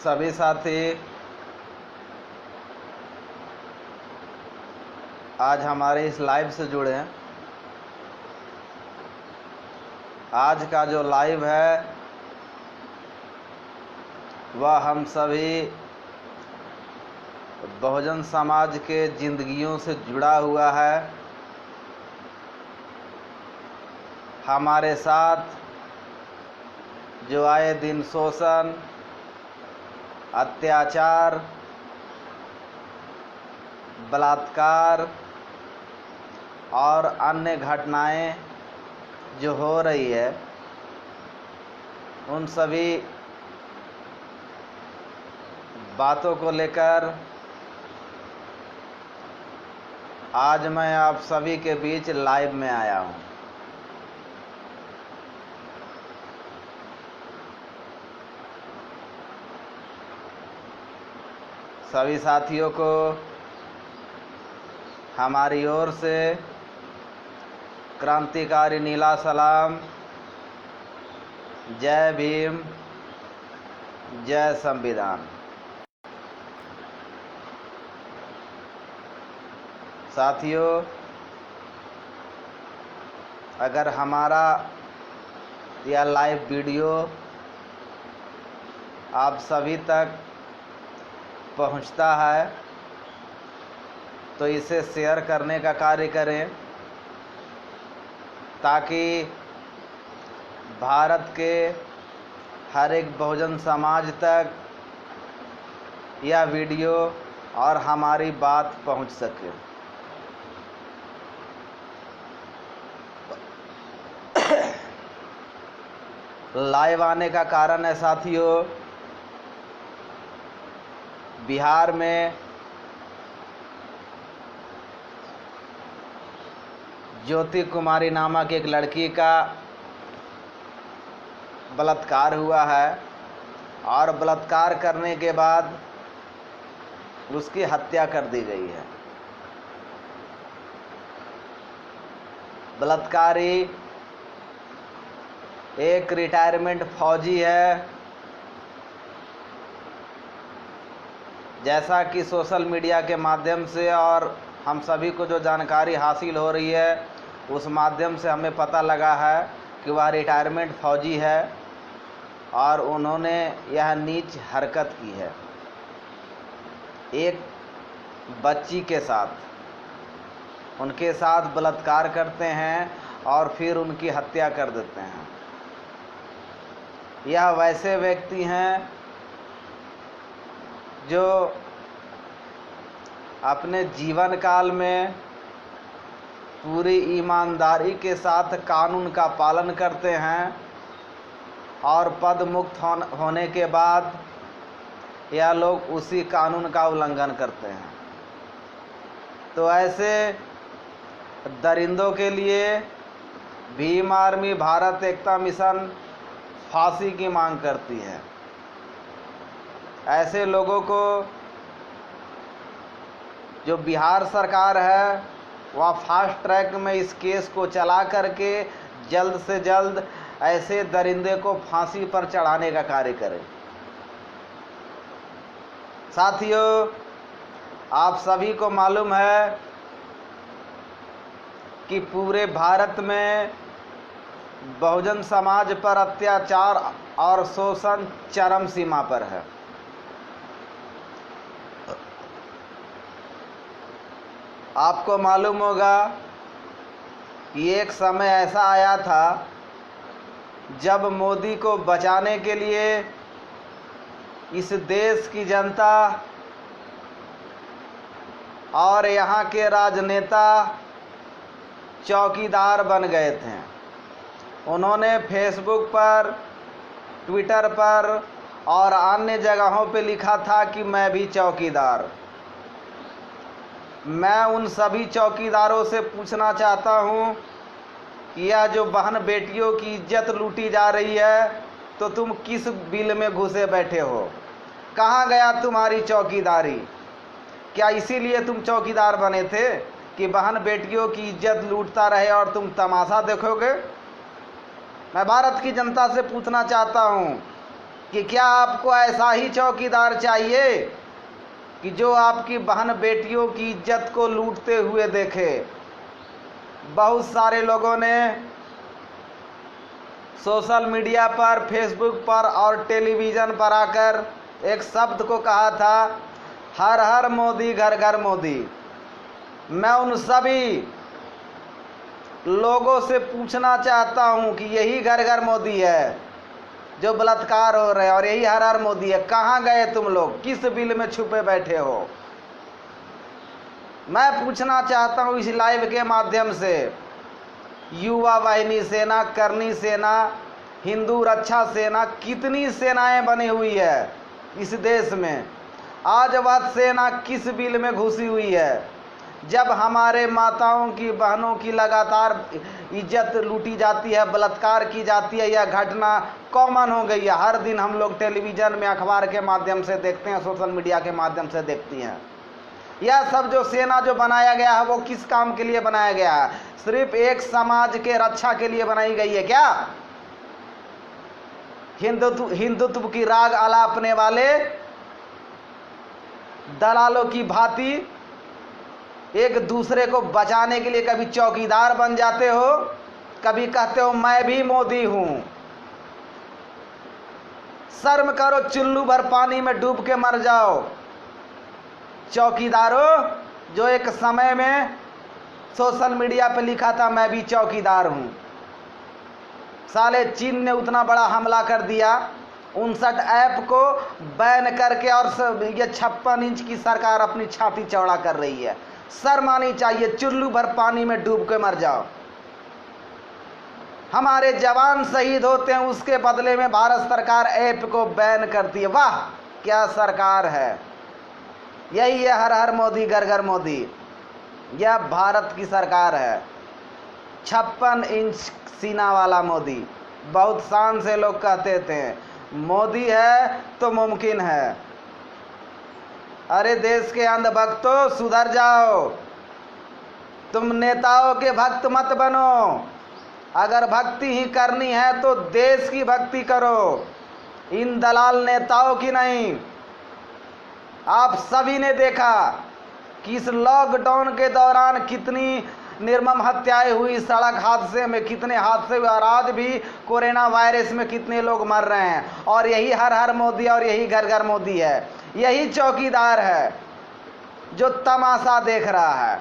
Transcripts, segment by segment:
सभी साथी आज हमारे इस लाइव से जुड़े हैं। आज का जो लाइव है वह हम सभी बहुजन समाज के जिंदगियों से जुड़ा हुआ है। हमारे साथ जो आए दिन शोषण, अत्याचार, बलात्कार और अन्य घटनाएं जो हो रही है, उन सभी बातों को लेकर आज मैं आप सभी के बीच लाइव में आया हूं। सभी साथियों को हमारी ओर से क्रांतिकारी नीला सलाम। जय भीम, जय संविधान। साथियों, अगर हमारा यह लाइव वीडियो आप सभी तक पहुंचता है तो इसे शेयर करने का कार्य करें, ताकि भारत के हर एक बहुजन समाज तक यह वीडियो और हमारी बात पहुंच सके। लाइव आने का कारण है साथियों, बिहार में ज्योति कुमारी नामक एक लड़की का बलात्कार हुआ है और बलात्कार करने के बाद उसकी हत्या कर दी गई है। बलात्कारी एक रिटायरमेंट फौजी है। जैसा कि सोशल मीडिया के माध्यम से और हम सभी को जो जानकारी हासिल हो रही है, उस माध्यम से हमें पता लगा है कि वह रिटायरमेंट फौजी है और उन्होंने यह नीच हरकत की है एक बच्ची के साथ। उनके साथ बलात्कार करते हैं और फिर उनकी हत्या कर देते हैं। यह वैसे व्यक्ति हैं जो अपने जीवन काल में पूरी ईमानदारी के साथ कानून का पालन करते हैं और पद मुक्त होने के बाद यह लोग उसी कानून का उल्लंघन करते हैं। तो ऐसे दरिंदों के लिए भीम आर्मी भारत एकता मिशन फांसी की मांग करती है। ऐसे लोगों को जो बिहार सरकार है वह फास्ट ट्रैक में इस केस को चला करके जल्द से जल्द ऐसे दरिंदे को फांसी पर चढ़ाने का कार्य करे। साथियों, आप सभी को मालूम है कि पूरे भारत में बहुजन समाज पर अत्याचार और शोषण चरम सीमा पर है। आपको मालूम होगा कि एक समय ऐसा आया था जब मोदी को बचाने के लिए इस देश की जनता और यहाँ के राजनेता चौकीदार बन गए थे। उन्होंने फेसबुक पर, ट्विटर पर और अन्य जगहों पे लिखा था कि मैं भी चौकीदार। मैं उन सभी चौकीदारों से पूछना चाहता हूं कि यह जो बहन बेटियों की इज्जत लूटी जा रही है, तो तुम किस बिल में घुसे बैठे हो? कहाँ गया तुम्हारी चौकीदारी? क्या इसीलिए तुम चौकीदार बने थे कि बहन बेटियों की इज्जत लूटता रहे और तुम तमाशा देखोगे? मैं भारत की जनता से पूछना चाहता हूं कि क्या आपको ऐसा ही चौकीदार चाहिए कि जो आपकी बहन बेटियों की इज्जत को लूटते हुए देखे। बहुत सारे लोगों ने सोशल मीडिया पर, फेसबुक पर और टेलीविज़न पर आकर एक शब्द को कहा था, हर हर मोदी, घर घर मोदी। मैं उन सभी लोगों से पूछना चाहता हूं कि यही घर घर मोदी है जो बलात्कार हो रहे हैं, और यही हर हर मोदी है। कहाँ गए तुम लोग? किस बिल में छुपे बैठे हो? मैं पूछना चाहता हूं इस लाइव के माध्यम से, युवा वाहिनी सेना, करनी सेना, हिंदू रक्षा सेना, कितनी सेनाएं बनी हुई है इस देश में, आज वह सेना किस बिल में घुसी हुई है? जब हमारे माताओं की, बहनों की लगातार इज्जत लूटी जाती है, बलात्कार की जाती है, यह घटना कॉमन हो गई है। हर दिन हम लोग टेलीविज़न में, अखबार के माध्यम से देखते हैं, सोशल मीडिया के माध्यम से देखती हैं। यह सब जो सेना जो बनाया गया है वो किस काम के लिए बनाया गया है? सिर्फ एक समाज के रक्षा के लिए बनाई गई है क्या? हिंदुत्व की राग अलापने वाले दलालों की भांति एक दूसरे को बचाने के लिए कभी चौकीदार बन जाते हो, कभी कहते हो मैं भी मोदी हूं। शर्म करो, चुल्लू भर पानी में डूब के मर जाओ। चौकीदारों जो एक समय में सोशल मीडिया पे लिखा था मैं भी चौकीदार हूं, साले चीन ने उतना बड़ा हमला कर दिया, 59 ऐप को बैन करके, और ये 56 इंच की सरकार अपनी छाती चौड़ा कर रही है। शर्म आनी चाहिए, चुल्लू भर पानी में डूब के मर जाओ। हमारे जवान शहीद होते हैं, उसके बदले में भारत सरकार ऐप को बैन करती है। वाह क्या सरकार है! यही है हर हर मोदी, घर घर मोदी। यह भारत की सरकार है, 56 इंच सीना वाला मोदी। बहुत शान से लोग कहते थे मोदी है तो मुमकिन है। अरे देश के अंधभक्तों, सुधर जाओ। तुम नेताओं के भक्त मत बनो। अगर भक्ति ही करनी है तो देश की भक्ति करो, इन दलाल नेताओं की नहीं। आप सभी ने देखा कि इस लॉकडाउन के दौरान कितनी निर्मम हत्याएं हुई, सड़क हादसे में कितने हादसे हुए, और आज भी कोरोना वायरस में कितने लोग मर रहे हैं। और यही हर हर मोदी और यही घर घर मोदी है, यही चौकीदार है जो तमाशा देख रहा है।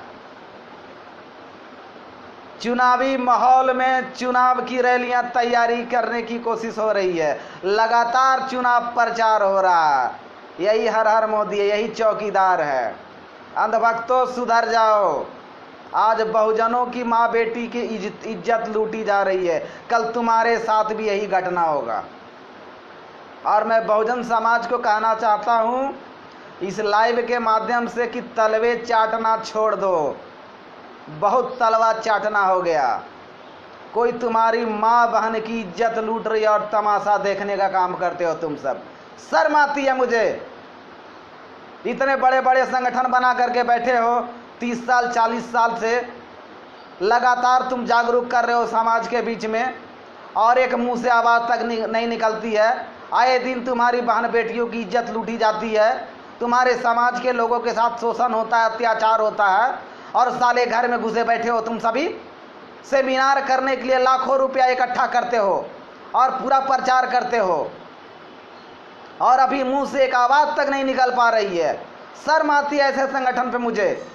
चुनावी माहौल में चुनाव की रैलियां तैयारी करने की कोशिश हो रही है, लगातार चुनाव प्रचार हो रहा है। यही हर हर मोदी है, यही चौकीदार है। अंधभक्तों सुधर जाओ। आज बहुजनों की माँ बेटी की इज्जत लूटी जा रही है, कल तुम्हारे साथ भी यही घटना होगा। और मैं बहुजन समाज को कहना चाहता हूँ इस लाइव के माध्यम से कि तलवे चाटना छोड़ दो। बहुत तलवा चाटना हो गया। कोई तुम्हारी माँ बहन की इज्जत लूट रही है और तमाशा देखने का काम करते हो तुम सब। शर्म आती है मुझे। इतने बड़े बड़े संगठन बना करके बैठे हो, 30 साल 40 साल से लगातार तुम जागरूक कर रहे हो समाज के बीच में, और एक मुंह से आवाज़ तक नहीं निकलती है। आए दिन तुम्हारी बहन बेटियों की इज्जत लूटी जाती है, तुम्हारे समाज के लोगों के साथ शोषण होता है, अत्याचार होता है, और साले घर में घुसे बैठे हो तुम सभी। सेमिनार करने के लिए लाखों रुपया इकट्ठा करते हो और पूरा प्रचार करते हो, और अभी मुंह से एक आवाज़ तक नहीं निकल पा रही है। शर्म आती है ऐसे संगठन पे मुझे।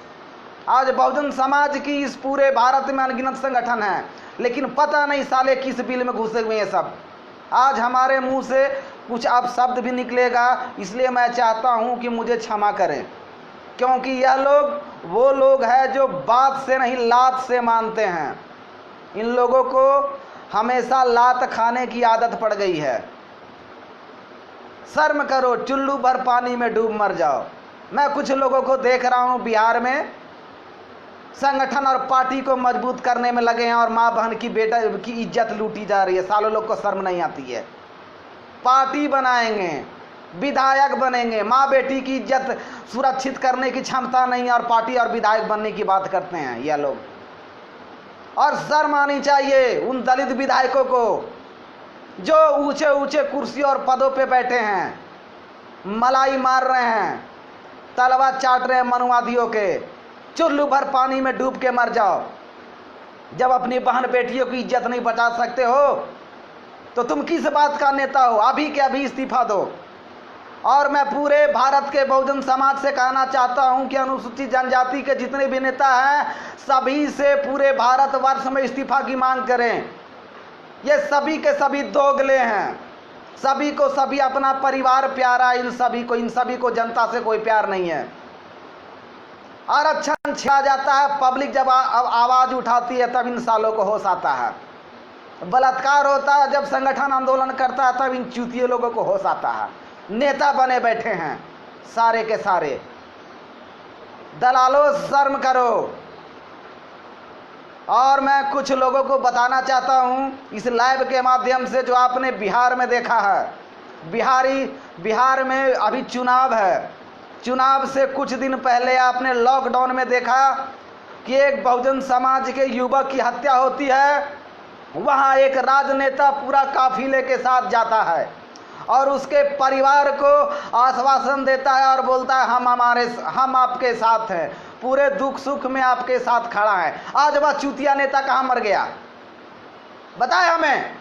आज बहुजन समाज की इस पूरे भारत में अनगिनत संगठन हैं, लेकिन पता नहीं साले किस बिल में घुसे हुए हैं सब। आज हमारे मुंह से कुछ अब शब्द भी निकलेगा, इसलिए मैं चाहता हूं कि मुझे क्षमा करें, क्योंकि यह लोग वो लोग हैं जो बात से नहीं लात से मानते हैं। इन लोगों को हमेशा लात खाने की आदत पड़ गई है। शर्म करो, चुल्लू भर पानी में डूब मर जाओ। मैं कुछ लोगों को देख रहा हूं बिहार में संगठन और पार्टी को मजबूत करने में लगे हैं, और माँ बहन की बेटा की इज्जत लूटी जा रही है। सालों लोग को शर्म नहीं आती है। पार्टी बनाएंगे, विधायक बनेंगे, माँ बेटी की इज्जत सुरक्षित करने की क्षमता नहीं है, और पार्टी और विधायक बनने की बात करते हैं यह लोग। और शर्म आनी चाहिए उन दलित विधायकों को जो ऊंचे ऊंचे कुर्सी और पदों पे बैठे हैं, मलाई मार रहे हैं, तलवा चाट रहे हैं मनुवादियों के, चुल्लू भर पानी में डूब के मर जाओ। जब अपनी बहन बेटियों की इज्जत नहीं बचा सकते हो तो तुम किस बात का नेता हो? अभी के अभी इस्तीफा दो। और मैं पूरे भारत के बहुजन समाज से कहना चाहता हूं कि अनुसूचित जनजाति के जितने भी नेता हैं, सभी से पूरे भारतवर्ष में इस्तीफा की मांग करें। ये सभी के सभी दोगले हैं, सभी को सभी अपना परिवार प्यारा, इन सभी को जनता से कोई प्यार नहीं है। आरक्षण छा जाता है, पब्लिक जब आवाज उठाती है तब इन सालों को होश आता है। बलात्कार होता है, जब संगठन आंदोलन करता है तब इन चूतिए लोगों को होश आता है। नेता बने बैठे हैं सारे के सारे। दलालों, शर्म करो। और मैं कुछ लोगों को बताना चाहता हूं इस लाइव के माध्यम से, जो आपने बिहार में देखा है। बिहार में अभी चुनाव है। चुनाव से कुछ दिन पहले आपने लॉकडाउन में देखा कि एक बहुजन समाज के युवक की हत्या होती है। वहां एक राजनेता पूरा काफिले के साथ जाता है और उसके परिवार को आश्वासन देता है और बोलता है हम आपके साथ हैं, पूरे दुख सुख में आपके साथ खड़ा है। आज वह चूतिया नेता कहां मर गया? बताए हमें।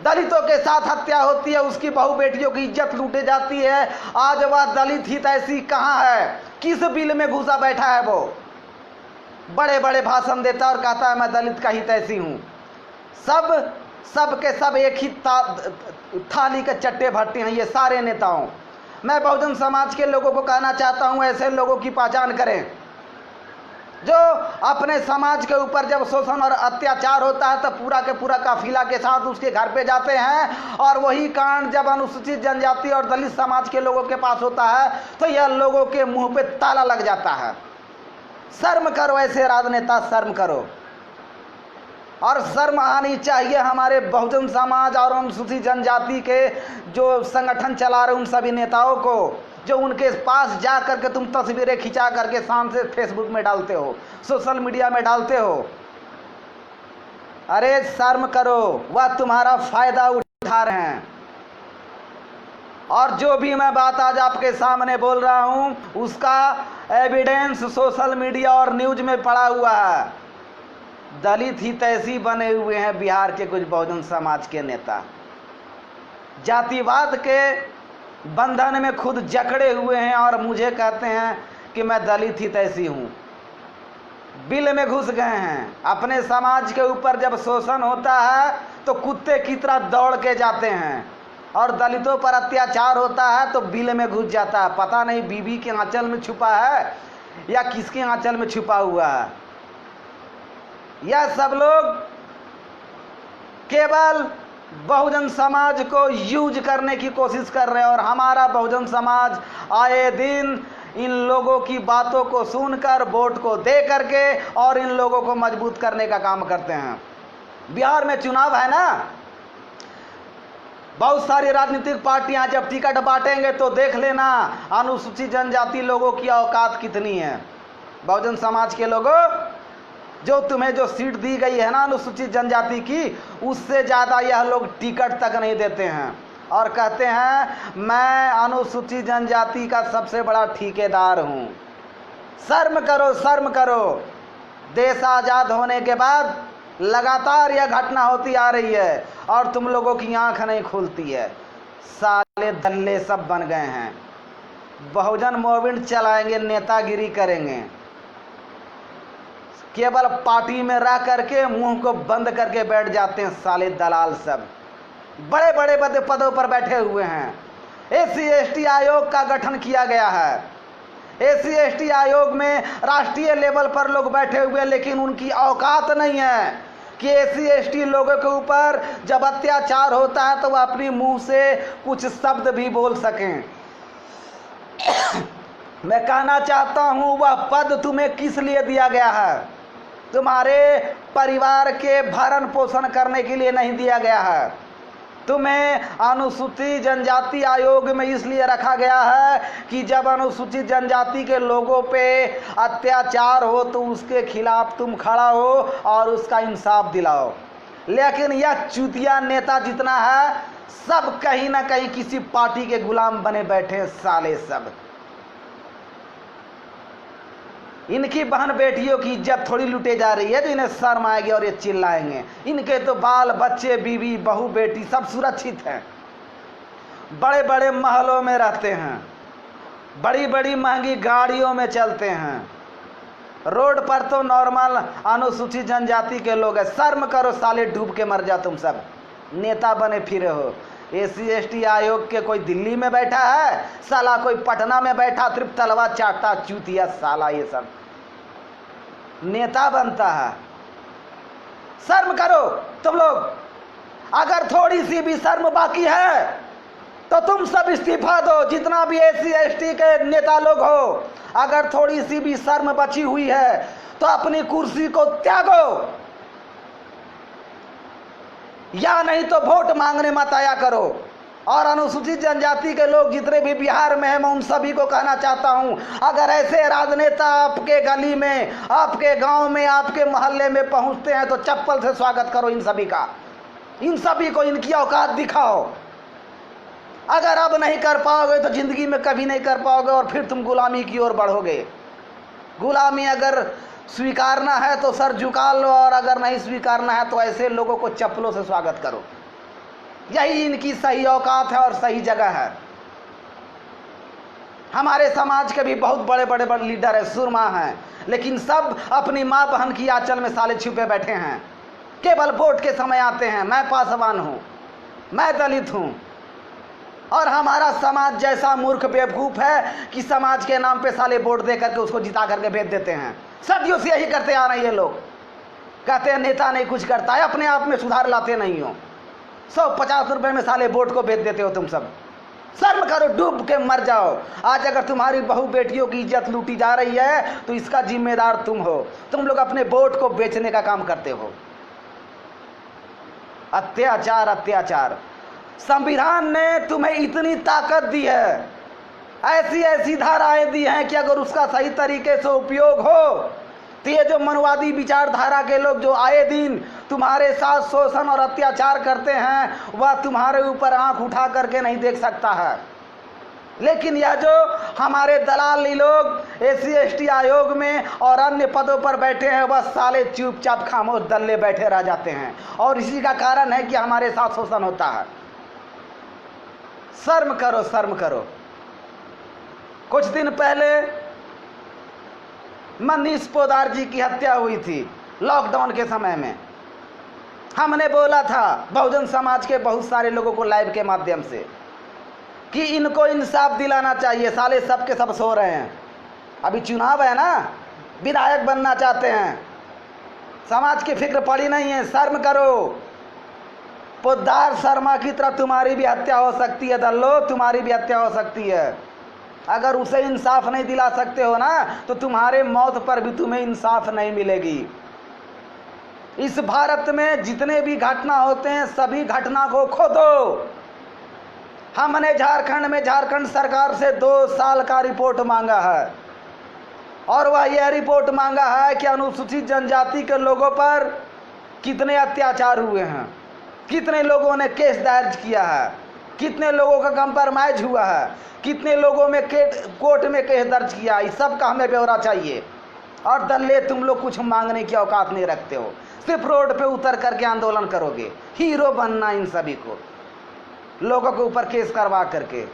दलितों के साथ हत्या होती है, उसकी बहू बेटियों की इज्जत लूटे जाती है। आज वह दलित हित ऐसी कहां है? किस बिल में घुसा बैठा है? वो बड़े बड़े भाषण देता है और कहता है मैं दलित का हित ऐसी हूं। सब के सब एक ही थाली के चट्टे भट्टे हैं ये सारे नेताओं। मैं बहुजन समाज के लोगों को कहना चाहता हूं, ऐसे लोगों की पहचान करें जो अपने समाज के ऊपर जब शोषण और अत्याचार होता है तो पूरा के पूरा काफिला के साथ उसके घर पे जाते हैं। और वही कांड जब अनुसूचित जनजाति और दलित समाज के लोगों के पास होता है तो यह लोगों के मुंह पे ताला लग जाता है। शर्म करो ऐसे राजनेता, शर्म करो। और शर्म आनी चाहिए हमारे बहुजन समाज और अनुसूचित जनजाति के जो संगठन चला रहे उन सभी नेताओं को, जो उनके पास जा करके तुम तस्वीरें खिंचा करके शाम से फेसबुक में डालते हो, सोशल मीडिया में डालते हो। अरे शर्म करो, वह तुम्हारा फायदा उठा रहे हैं। और जो भी मैं बात आज आपके सामने बोल रहा हूं उसका एविडेंस सोशल मीडिया और न्यूज में पड़ा हुआ है। दलित ही तैसी बने हुए हैं बिहार के कुछ बहुजन समाज के नेता, जातिवाद के बंधन में खुद जकड़े हुए हैं और मुझे कहते हैं कि मैं दलित ही तैसी हूं। बिल में घुस गए हैं। अपने समाज के ऊपर जब शोषण होता है तो कुत्ते की तरह दौड़ के जाते हैं और दलितों पर अत्याचार होता है तो बिल में घुस जाता है। पता नहीं बीबी के आंचल में छुपा है या किसके आंचल में छुपा हुआ है। यह सब लोग केवल बहुजन समाज को यूज करने की कोशिश कर रहे हैं और हमारा बहुजन समाज आए दिन इन लोगों की बातों को सुनकर वोट को दे करके और इन लोगों को मजबूत करने का काम करते हैं। बिहार में चुनाव है ना, बहुत सारी राजनीतिक पार्टियां जब टिकट बांटेंगे तो देख लेना अनुसूचित जनजाति लोगों की औकात कितनी है। बहुजन समाज के लोगों, जो तुम्हें जो सीट दी गई है ना अनुसूचित जनजाति की, उससे ज़्यादा यह लोग टिकट तक नहीं देते हैं और कहते हैं मैं अनुसूचित जनजाति का सबसे बड़ा ठेकेदार हूँ। शर्म करो, शर्म करो। देश आज़ाद होने के बाद लगातार यह घटना होती आ रही है और तुम लोगों की आंख नहीं खुलती है। साले दल्ले सब बन गए हैं, बहुजन मूवमेंट चलाएंगे, नेतागिरी करेंगे, केवल पार्टी में रह करके मुंह को बंद करके बैठ जाते हैं। साले दलाल सब बड़े बड़े पदों पर बैठे हुए हैं। SC/ST आयोग का गठन किया गया है। SC/ST आयोग में राष्ट्रीय लेवल पर लोग बैठे हुए हैं, लेकिन उनकी औकात नहीं है कि SC/ST लोगों के ऊपर जब अत्याचार होता है तो वह अपनी मुंह से कुछ शब्द भी बोल सकें। मैं कहना चाहता हूं वह पद तुम्हें किस लिए दिया गया है? तुम्हारे परिवार के भरण पोषण करने के लिए नहीं दिया गया है। तुम्हें अनुसूचित जनजाति आयोग में इसलिए रखा गया है कि जब अनुसूचित जनजाति के लोगों पे अत्याचार हो तो उसके खिलाफ तुम खड़ा हो और उसका इंसाफ दिलाओ। लेकिन यह चूतिया नेता जितना है सब कहीं ना कहीं किसी पार्टी के गुलाम बने बैठे हैं साले सब। इनकी बहन बेटियों की इज्जत थोड़ी लुटे जा रही है जो इन्हें शर्म आएगी और ये चिल्लाएंगे। इनके तो बाल बच्चे बीवी बहू बेटी सब सुरक्षित हैं, बड़े बड़े महलों में रहते हैं, बड़ी बड़ी महंगी गाड़ियों में चलते हैं, रोड पर तो नॉर्मल अनुसूचित जनजाति के लोग हैं। शर्म करो साले, डूब के मर जा तुम सब। नेता बने फिरे हो। SC/ST आयोग के कोई दिल्ली में बैठा है साला, कोई पटना में बैठा सिर्फ तलवा चाटता चूतिया साला, ये सब नेता बनता है। शर्म करो तुम लोग। अगर थोड़ी सी भी शर्म बाकी है तो तुम सब इस्तीफा दो, जितना भी SC/ST के नेता लोग हो। अगर थोड़ी सी भी शर्म बची हुई है तो अपनी कुर्सी को त्यागो, या नहीं तो वोट मांगने मत आया करो। और अनुसूचित जनजाति के लोग जितने भी बिहार में हैं, मैं उन सभी को कहना चाहता हूं, अगर ऐसे राजनेता आपके गली में, आपके गांव में, आपके मोहल्ले में पहुंचते हैं तो चप्पल से स्वागत करो इन सभी का। इन सभी को इनकी औकात दिखाओ। अगर अब नहीं कर पाओगे तो जिंदगी में कभी नहीं कर पाओगे और फिर तुम गुलामी की ओर बढ़ोगे। गुलामी अगर स्वीकारना है तो सर झुका लो, और अगर नहीं स्वीकारना है तो ऐसे लोगों को चप्पलों से स्वागत करो। यही इनकी सही औकात है और सही जगह है। हमारे समाज के भी बहुत बड़े बड़े बड़े लीडर है, सुरमा हैं, लेकिन सब अपनी माँ बहन की आंचल में साले छुपे बैठे हैं। केवल वोट के समय आते हैं, मैं पासवान हूँ, मैं दलित हूँ। और हमारा समाज जैसा मूर्ख बेवकूफ़ है कि समाज के नाम पे साले वोट दे करके उसको जिता करके भेज देते हैं। सदियों से यही करते आ रहे हैं ये लोग। कहते हैं नेता नहीं कुछ करता है, अपने आप में सुधार लाते नहीं हो। 150 रुपए में साले वोट को भेज देते हो तुम सब। शर्म करो, डूब के मर जाओ। आज अगर तुम्हारी बहू बेटियों की इज्जत लूटी जा रही है तो इसका जिम्मेदार तुम हो। तुम लोग अपने वोट को बेचने का काम करते हो। अत्याचार अत्याचार। संविधान ने तुम्हें इतनी ताकत दी है, ऐसी ऐसी धाराएं दी हैं कि अगर उसका सही तरीके से उपयोग हो तो ये जो मनवादी विचारधारा के लोग जो आए दिन तुम्हारे साथ शोषण और अत्याचार करते हैं वह तुम्हारे ऊपर आंख उठा करके नहीं देख सकता है। लेकिन यह जो हमारे दलाली लोग SC/ST आयोग में और अन्य पदों पर बैठे हैं वह साले चुपचाप खामोश दल्ले बैठे रह जाते हैं, और इसी का कारण है कि हमारे साथ शोषण होता है। शर्म करो, शर्म करो। कुछ दिन पहले मनीष पोद्दार जी की हत्या हुई थी लॉकडाउन के समय में। हमने बोला था बहुजन समाज के बहुत सारे लोगों को लाइव के माध्यम से कि इनको इंसाफ दिलाना चाहिए। साले सब के सब सो रहे हैं, अभी चुनाव है ना, विधायक बनना चाहते हैं, समाज की फिक्र पड़ी नहीं है। शर्म करो। पोद्दार शर्मा की तरह तुम्हारी भी हत्या हो सकती है दल्लो, तुम्हारी भी हत्या हो सकती है। अगर उसे इंसाफ नहीं दिला सकते हो ना तो तुम्हारे मौत पर भी तुम्हें इंसाफ नहीं मिलेगी। इस भारत में जितने भी घटना होते हैं सभी घटना को खोदो। हमने झारखंड में झारखंड सरकार से 2 साल का रिपोर्ट मांगा है, और वह यह रिपोर्ट मांगा है कि अनुसूचित जनजाति के लोगों पर कितने अत्याचार हुए हैं, कितने लोगों ने केस दर्ज किया है, कितने लोगों का कंप्रोमाइज हुआ है, कितने लोगों में कोर्ट में केस दर्ज किया। इस सब का हमें ब्यौरा चाहिए। और दल्ले तुम लोग कुछ मांगने की औकात नहीं रखते हो, सिर्फ रोड पे उतर करके आंदोलन करोगे। हीरो बनना इन सभी को, लोगों के ऊपर केस करवा करके,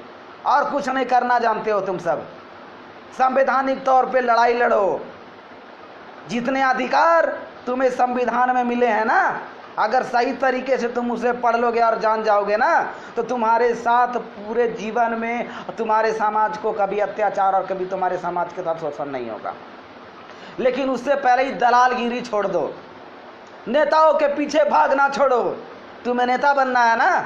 और कुछ नहीं करना जानते हो तुम सब। संवैधानिक तौर पे लड़ाई लड़ो। जितने अधिकार तुम्हें संविधान में मिले हैं ना, अगर सही तरीके से तुम उसे पढ़ लोगे और जान जाओगे ना तो तुम्हारे साथ पूरे जीवन में तुम्हारे समाज को कभी अत्याचार और कभी तुम्हारे समाज के साथ शोषण नहीं होगा। लेकिन उससे पहले ही दलालगिरी छोड़ दो, नेताओं के पीछे भागना छोड़ो। तुम्हें नेता बनना है ना,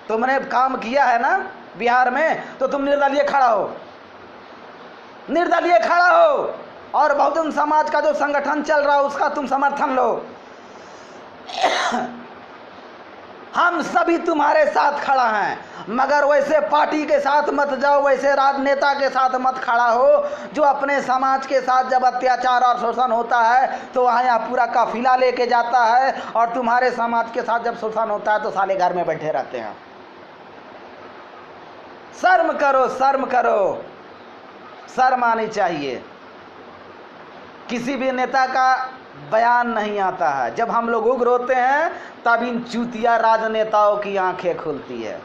तुमने काम किया है ना बिहार में, तो तुम निर्दलीय खड़ा हो, निर्दलीय खड़ा हो, और बहुजन समाज का जो संगठन चल रहा है उसका तुम समर्थन लो। हम सभी तुम्हारे साथ खड़ा हैं, मगर वैसे पार्टी के साथ मत जाओ, वैसे राजनेता के साथ मत खड़ा हो जो अपने समाज के साथ जब अत्याचार और शोषण होता है तो वहाँ यहाँ पूरा काफिला लेके जाता है, और तुम्हारे समाज के साथ जब शोषण होता है तो साले घर में बैठे रहते हैं। शर्म करो, शर्म करो, शर्म आनी चाहिए। किसी भी नेता का बयान नहीं आता है। जब हम लोग उग्र होते हैं तब इन चूतिया राजनेताओं की आंखें खुलती है।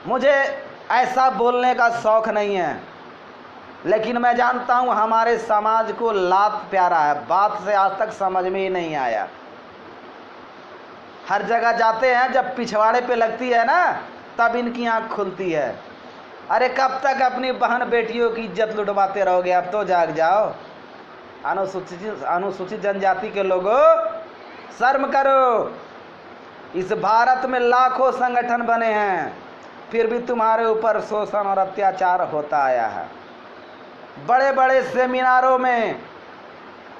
मुझे ऐसा बोलने का शौक नहीं है, लेकिन मैं जानता हूं हमारे समाज को लात प्यारा है, बात से आज तक समझ में ही नहीं आया। हर जगह जाते हैं, जब पिछवाड़े पे लगती है ना तब इनकी आंख खुलती है। अरे कब तक अपनी बहन बेटियों की इज्जत लुटवाते रहोगे? अब तो जाग जाओ। अनुसूचित जनजाति के लोगों, शर्म करो। इस भारत में लाखों संगठन बने हैं, फिर भी तुम्हारे ऊपर शोषण और अत्याचार होता आया है। बड़े बड़े सेमिनारों में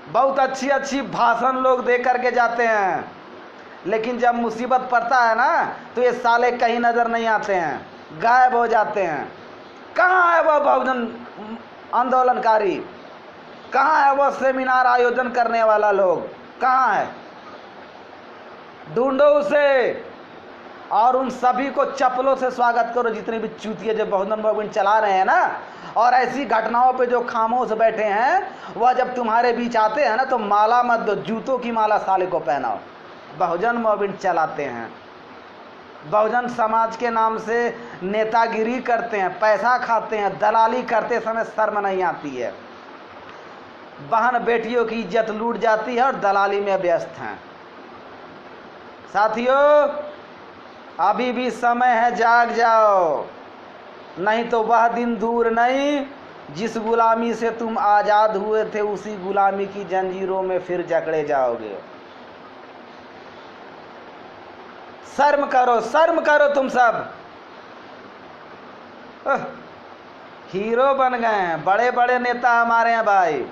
बहुत अच्छी अच्छी भाषण लोग दे करके जाते हैं, लेकिन जब मुसीबत पड़ता है ना तो ये साले कहीं नजर नहीं आते हैं, गायब हो जाते हैं। कहाँ है वो बहुजन आंदोलनकारी? कहाँ है वो सेमिनार आयोजन करने वाला लोग? कहाँ है? ढूंढो उसे, और उन सभी को चप्पलों से स्वागत करो जितने भी चूतिए जो बहुजन मूवमेंट चला रहे हैं ना, और ऐसी घटनाओं पे जो खामोश बैठे हैं, वह जब तुम्हारे बीच आते हैं ना तो माला मत दो, जूतों की माला साले को पहनाओ। बहुजन मूवमेंट चलाते हैं, बहुजन समाज के नाम से नेतागिरी करते हैं, पैसा खाते हैं, दलाली करते समय शर्म नहीं आती है। बहन बेटियों की इज्जत लूट जाती है और दलाली में व्यस्त हैं। साथियों, अभी भी समय है, जाग जाओ, नहीं तो वह दिन दूर नहीं जिस गुलामी से तुम आजाद हुए थे, उसी गुलामी की जंजीरों में फिर जकड़े जाओगे। शर्म करो, शर्म करो तुम सब। हीरो बन गए हैं, बड़े बड़े नेता हमारे हैं भाई।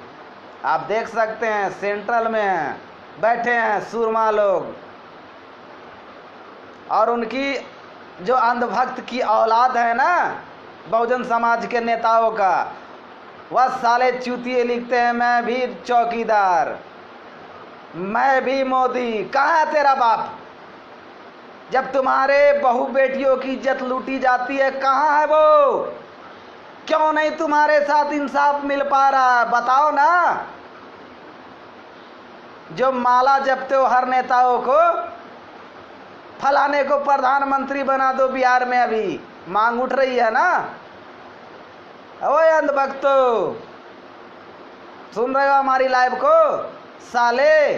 आप देख सकते हैं सेंट्रल में हैं, बैठे हैं सूरमा लोग, और उनकी जो अंधभक्त की औलाद है ना बहुजन समाज के नेताओं का, वह साले चूतिए लिखते हैं मैं भी चौकीदार, मैं भी मोदी। कहाँ है तेरा बाप? जब तुम्हारे बहू बेटियों की इज्जत लूटी जाती है, कहाँ है वो? क्यों नहीं तुम्हारे साथ इंसाफ मिल पा रहा है? बताओ ना। जो माला जपते हो हर नेताओं को, फलाने को प्रधानमंत्री बना दो, बिहार में अभी मांग उठ रही है ना। ओए अंधभक्तो, सुन रहे हो हमारी लाइव को? साले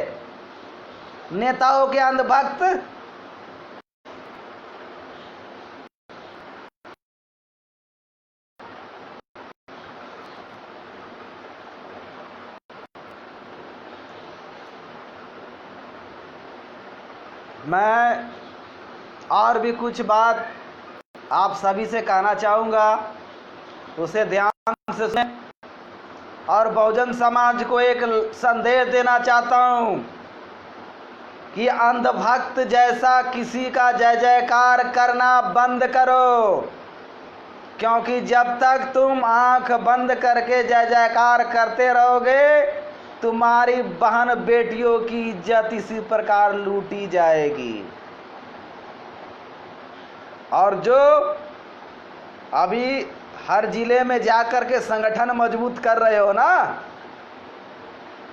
नेताओं के अंधभक्त। मैं और भी कुछ बात आप सभी से कहना चाहूँगा, उसे ध्यान से सुनें, और बहुजन समाज को एक संदेश देना चाहता हूँ कि अंधभक्त जैसा किसी का जय जयकार करना बंद करो, क्योंकि जब तक तुम आंख बंद करके जय जयकार करते रहोगे, तुम्हारी बहन बेटियों की इज्जत इसी प्रकार लूटी जाएगी। और जो अभी हर जिले में जाकर के संगठन मजबूत कर रहे हो ना,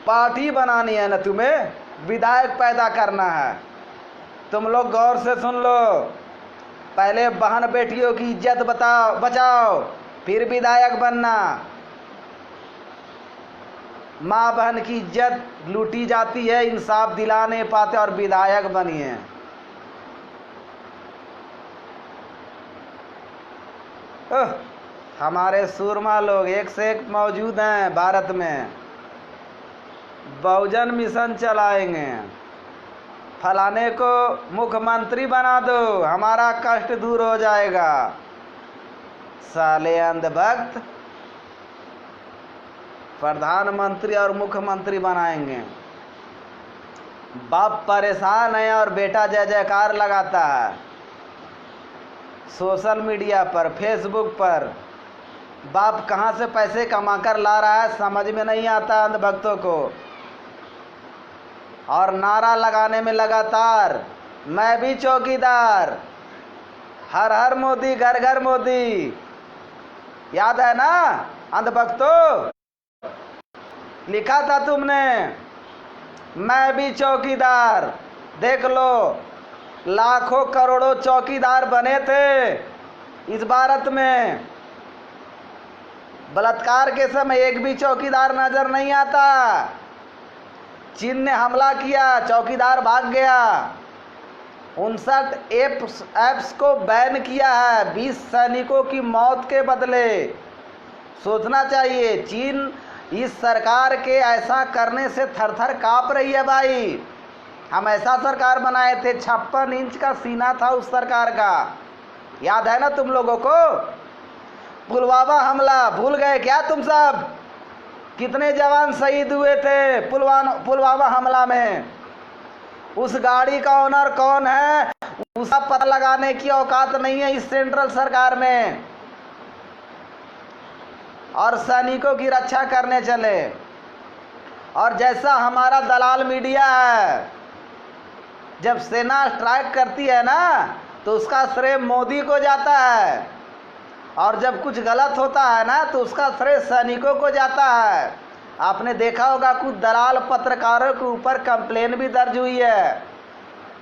पार्टी बनानी है ना, तुम्हें विधायक पैदा करना है। तुम लोग गौर से सुन लो, पहले बहन बेटियों की इज्जत बचाओ, फिर विधायक बनना। माँ बहन की इज्जत लूटी जाती है, इंसाफ दिला नहीं पाते, और विधायक बनिए। हमारे सूरमा लोग एक से एक मौजूद हैं भारत में। बहुजन मिशन चलाएंगे, फलाने को मुख्यमंत्री बना दो, हमारा कष्ट दूर हो जाएगा। साले अंधभक्त प्रधानमंत्री और मुख्यमंत्री बनाएंगे। बाप परेशान है और बेटा जय जयकार लगाता है। सोशल मीडिया पर, फेसबुक पर बाप कहाँ से पैसे कमाकर ला रहा है समझ में नहीं आता अंधभक्तों को। और नारा लगाने में लगातार, मैं भी चौकीदार, हर हर मोदी, घर घर मोदी। याद है ना अंधभक्तों, लिखा था तुमने, मैं भी चौकीदार। देख लो, लाखों करोड़ों चौकीदार बने थे इस भारत में, बलात्कार के समय एक भी चौकीदार नजर नहीं आता। चीन ने हमला किया, चौकीदार भाग गया। 59 ऐप्स को बैन किया है 20 सैनिकों की मौत के बदले। सोचना चाहिए, चीन इस सरकार के ऐसा करने से थर-थर कांप रही है भाई। हम ऐसा सरकार बनाए थे, 56 इंच का सीना था उस सरकार का। याद है ना तुम लोगों को? पुलवामा हमला भूल गए क्या तुम सब? कितने जवान शहीद हुए थे पुलवामा हमला में? उस गाड़ी का ओनर कौन है उसका पता लगाने की औकात नहीं है इस सेंट्रल सरकार में। और सैनिकों की रक्षा करने चले। और जैसा हमारा दलाल मीडिया है, जब सेना स्ट्राइक करती है ना तो उसका श्रेय मोदी को जाता है, और जब कुछ गलत होता है ना तो उसका श्रेय सैनिकों को जाता है। आपने देखा होगा कुछ दलाल पत्रकारों के ऊपर कंप्लेन भी दर्ज हुई है।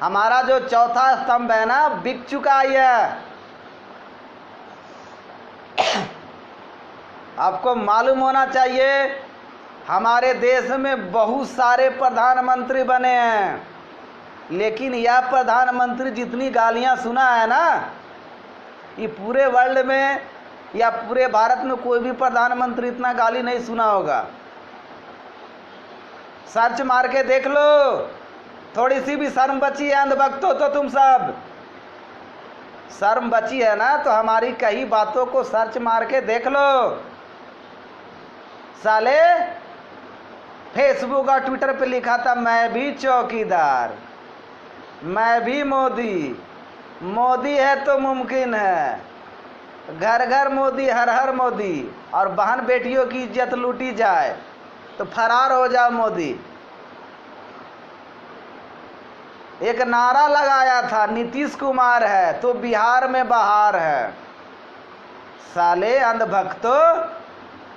हमारा जो चौथा स्तंभ है ना बिक चुका है। आपको मालूम होना चाहिए, हमारे देश में बहुत सारे प्रधानमंत्री बने हैं, लेकिन यह प्रधानमंत्री जितनी गालियां सुना है ना, ये पूरे वर्ल्ड में या पूरे भारत में कोई भी प्रधानमंत्री इतना गाली नहीं सुना होगा। सर्च मार के देख लो, थोड़ी सी भी शर्म बची है अंधभक्तों तो तुम सब? शर्म बची है ना तो हमारी कई बातों को सर्च मार के देख लो। साले फेसबुक और ट्विटर पे लिखा था, मैं भी चौकीदार, मैं भी मोदी, मोदी है तो मुमकिन है, घर घर मोदी, हर हर मोदी। और बहन बेटियों की इज्जत लूटी जाए तो फरार हो जाओ मोदी। एक नारा लगाया था, नीतीश कुमार है तो बिहार में बहार है। साले अंधभक्तों,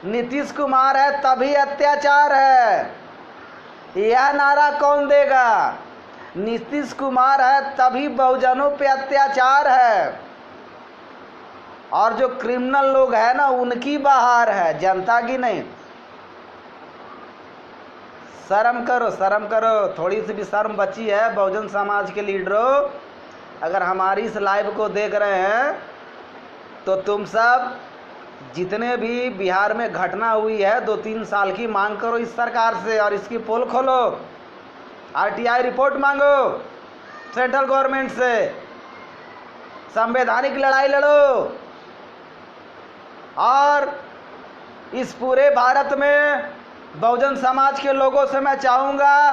नीतीश कुमार है तभी अत्याचार है, यह नारा कौन देगा? नीतीश कुमार है तभी बहुजनों पे अत्याचार है, और जो क्रिमिनल लोग हैं ना उनकी बहार है, जनता की नहीं। शर्म करो, शर्म करो, थोड़ी सी भी शर्म बची है बहुजन समाज के लीडरों। अगर हमारी इस लाइव को देख रहे हैं तो तुम सब जितने भी बिहार में घटना हुई है 2-3 साल की मांग करो इस सरकार से, और इसकी पोल खोलो, आरटीआई रिपोर्ट मांगो सेंट्रल गवर्नमेंट से, संवैधानिक लड़ाई लड़ो। और इस पूरे भारत में बहुजन समाज के लोगों से मैं चाहूँगा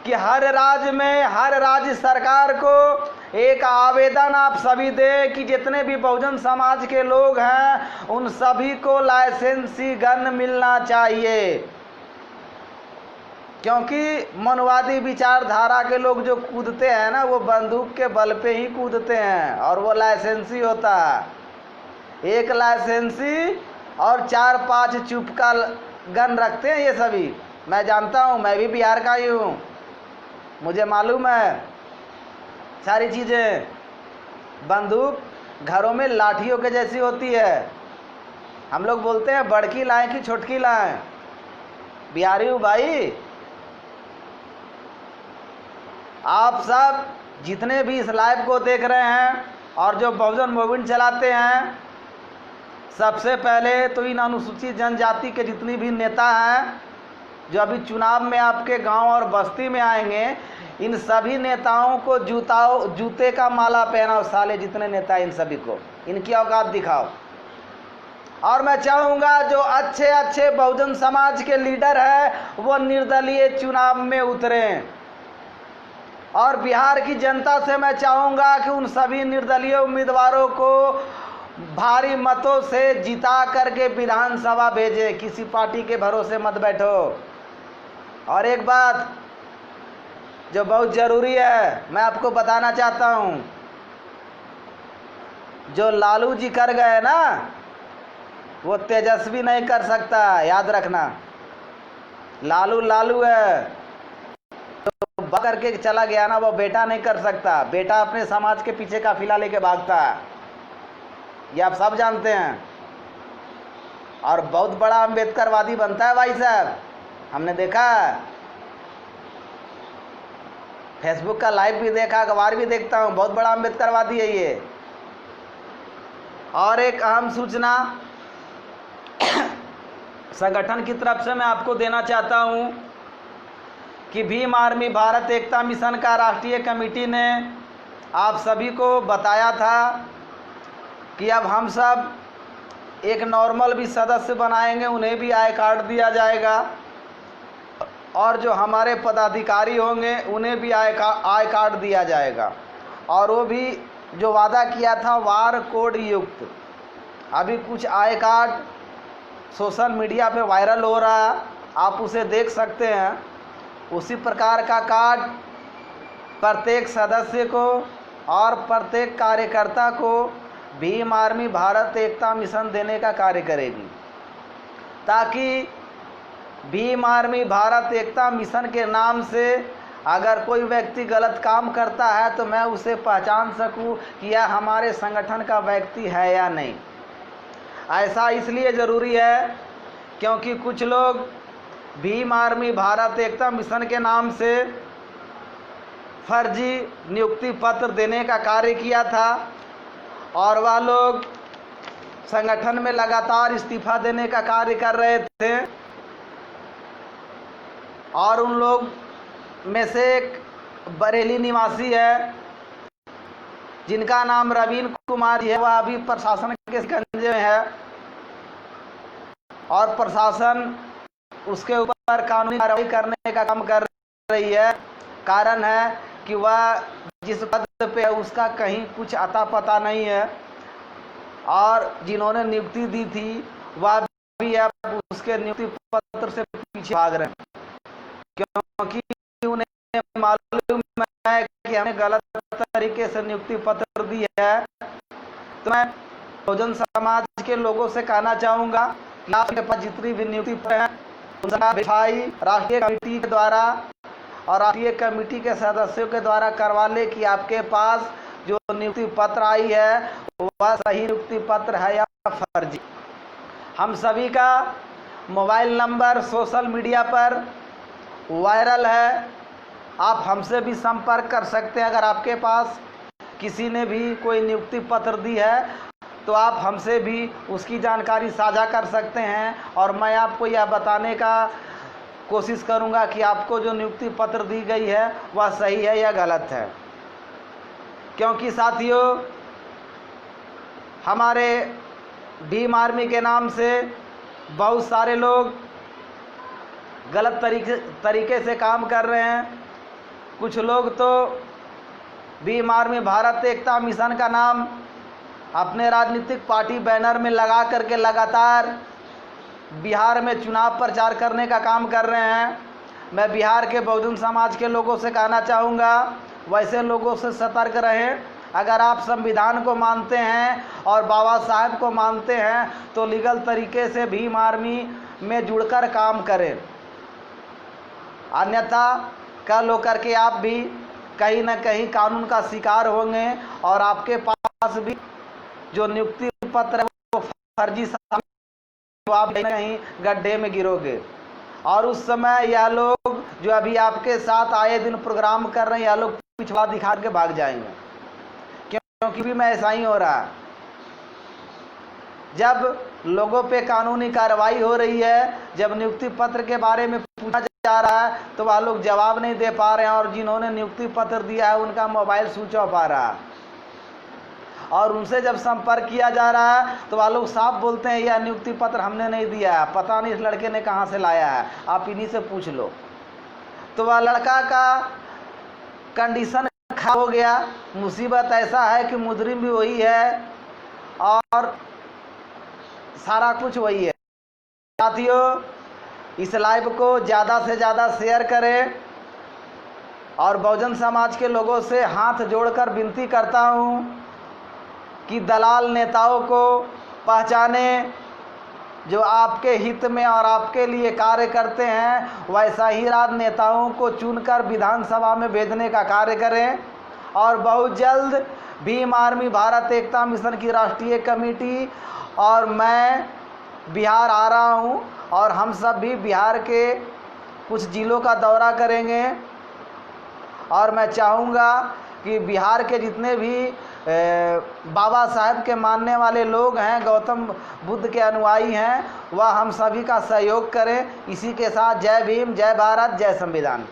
कि हर राज्य में, हर राज्य सरकार को एक आवेदन आप सभी दें कि जितने भी बहुजन समाज के लोग हैं उन सभी को लाइसेंसी गन मिलना चाहिए। क्योंकि मनवादी विचारधारा के लोग जो कूदते हैं ना वो बंदूक के बल पे ही कूदते हैं, और वो लाइसेंसी होता है। एक लाइसेंसी और 4-5 चुपका गन रखते हैं ये सभी। मैं जानता हूँ, मैं भी बिहार का ही हूँ, मुझे मालूम है सारी चीज़ें। बंदूक घरों में लाठियों के जैसी होती है। हम लोग बोलते हैं बड़की लाएं कि छोटकी लाएं। बिहारी हूँ भाई। आप सब जितने भी इस लाइव को देख रहे हैं और जो बहुजन मूवमेंट चलाते हैं, सबसे पहले तो इन अनुसूचित जनजाति के जितनी भी नेता हैं जो अभी चुनाव में आपके गांव और बस्ती में आएंगे, इन सभी नेताओं को जूते का माला पहनाओ। साले जितने नेता इन सभी को इनकी औकात दिखाओ। और मैं चाहूँगा जो अच्छे अच्छे बहुजन समाज के लीडर हैं वो निर्दलीय चुनाव में उतरें। और बिहार की जनता से मैं चाहूँगा कि उन सभी निर्दलीय उम्मीदवारों को भारी मतों से जिता करके विधानसभा भेजे। किसी पार्टी के भरोसे मत बैठो। और एक बात जो बहुत ज़रूरी है मैं आपको बताना चाहता हूँ, जो लालू जी कर गए ना वो तेजस्वी नहीं कर सकता, याद रखना। लालू लालू है, तो करके चला गया ना, वो बेटा नहीं कर सकता। बेटा अपने समाज के पीछे काफिला लेके भागता है, ये आप सब जानते हैं। और बहुत बड़ा अम्बेडकरवादी बनता है भाई साहब, हमने देखा, फेसबुक का लाइव भी देखा, अखबार भी देखता हूँ, बहुत बड़ा अम्बेडकरवादी है ये। और एक अहम सूचना संगठन की तरफ से मैं आपको देना चाहता हूँ कि भीम आर्मी भारत एकता मिशन का राष्ट्रीय कमेटी ने आप सभी को बताया था कि अब हम सब एक नॉर्मल भी सदस्य बनाएंगे, उन्हें भी आई कार्ड दिया जाएगा, और जो हमारे पदाधिकारी होंगे उन्हें भी आई कार्ड दिया जाएगा। और वो भी जो वादा किया था वार कोड युक्त। अभी कुछ आई कार्ड सोशल मीडिया पे वायरल हो रहा है, आप उसे देख सकते हैं। उसी प्रकार का कार्ड प्रत्येक सदस्य को और प्रत्येक कार्यकर्ता को भीम आर्मी भारत एकता मिशन देने का कार्य करेगी, ताकि भीम आर्मी भारत एकता मिशन के नाम से अगर कोई व्यक्ति गलत काम करता है तो मैं उसे पहचान सकूं कि यह हमारे संगठन का व्यक्ति है या नहीं। ऐसा इसलिए ज़रूरी है क्योंकि कुछ लोग भीम आर्मी भारत एकता मिशन के नाम से फर्जी नियुक्ति पत्र देने का कार्य किया था, और वह लोग संगठन में लगातार इस्तीफा देने का कार्य कर रहे थे। और उन लोग में से एक बरेली निवासी है जिनका नाम रवीन कुमार है, वह अभी प्रशासन के शिकंजे में है और प्रशासन उसके ऊपर कानूनी कार्रवाई करने का काम कर रही है। कारण है कि वह जिस पद पे है उसका कहीं कुछ अता पता नहीं है, और जिन्होंने नियुक्ति दी थी वह भी अब उसके नियुक्ति पत्र से पीछे भाग रहे हैं, क्योंकि उन्हें मालूम है कि हमने गलत तरीके से नियुक्ति पत्र दी है। तो मैं बहुजन समाज के लोगों से कहना चाहूँगा कि आपके पास जितनी भी नियुक्ति पत्र हैं उनका वेरीफाई राष्ट्रीय कमेटी के द्वारा और राष्ट्रीय कमेटी के सदस्यों के द्वारा करवा ले कि आपके पास जो नियुक्ति पत्र आई है वह सही नियुक्ति पत्र है या फर्जी। हम सभी का मोबाइल नंबर सोशल मीडिया पर वायरल है, आप हमसे भी संपर्क कर सकते हैं। अगर आपके पास किसी ने भी कोई नियुक्ति पत्र दी है तो आप हमसे भी उसकी जानकारी साझा कर सकते हैं, और मैं आपको यह बताने का कोशिश करूंगा कि आपको जो नियुक्ति पत्र दी गई है वह सही है या गलत है। क्योंकि साथियों, हमारे भीम आर्मी के नाम से बहुत सारे लोग गलत तरीके से काम कर रहे हैं। कुछ लोग तो भीम आर्मी भारत एकता मिशन का नाम अपने राजनीतिक पार्टी बैनर में लगा करके लगातार बिहार में चुनाव प्रचार करने का काम कर रहे हैं। मैं बिहार के बहुजन समाज के लोगों से कहना चाहूँगा, वैसे लोगों से सतर्क रहें। अगर आप संविधान को मानते हैं और बाबा साहब को मानते हैं तो लीगल तरीके से भीम आर्मी में जुड़कर काम करें, अन्यथा कल होकर के आप भी कहीं न कहीं कानून का शिकार होंगे और आपके पास भी जो नियुक्ति पत्र है वो फर्जी, तो आप कहीं गड्ढे में गिरोगे। और उस समय यह लोग जो अभी आपके साथ आए दिन प्रोग्राम कर रहे हैं, यह लोग पिछड़ा दिखा के भाग जाएंगे, क्योंकि भी मैं ऐसा ही हो रहा है। जब लोगों पे कानूनी कार्रवाई हो रही है, जब नियुक्ति पत्र के बारे में पूछा जा रहा है तो वह लोग जवाब नहीं दे पा रहे हैं, और जिन्होंने नियुक्ति पत्र दिया है उनका मोबाइल स्विच ऑफ आ रहा है, और उनसे जब संपर्क किया जा रहा है तो वह लोग साफ बोलते हैं यह नियुक्ति पत्र हमने नहीं दिया है, पता नहीं इस लड़के ने कहाँ से लाया है, आप इन्हीं से पूछ लो। तो वह लड़का का कंडीशन खराब हो गया, मुसीबत ऐसा है कि मुजरिम भी वही है और सारा कुछ वही है। साथियों, इस लाइव को ज़्यादा से ज़्यादा शेयर करें और बहुजन समाज के लोगों से हाथ जोड़कर विनती करता हूं कि दलाल नेताओं को पहचाने जो आपके हित में और आपके लिए कार्य करते हैं, वैसा ही राजनेताओं को चुनकर विधानसभा में भेजने का कार्य करें। और बहुत जल्द भीम आर्मी भारत एकता मिशन की राष्ट्रीय कमेटी और मैं बिहार आ रहा हूं और हम सब भी बिहार के कुछ जिलों का दौरा करेंगे। और मैं चाहूँगा कि बिहार के जितने भी बाबा साहेब के मानने वाले लोग हैं, गौतम बुद्ध के अनुयायी हैं, वह हम सभी का सहयोग करें। इसी के साथ जय भीम, जय भारत, जय संविधान।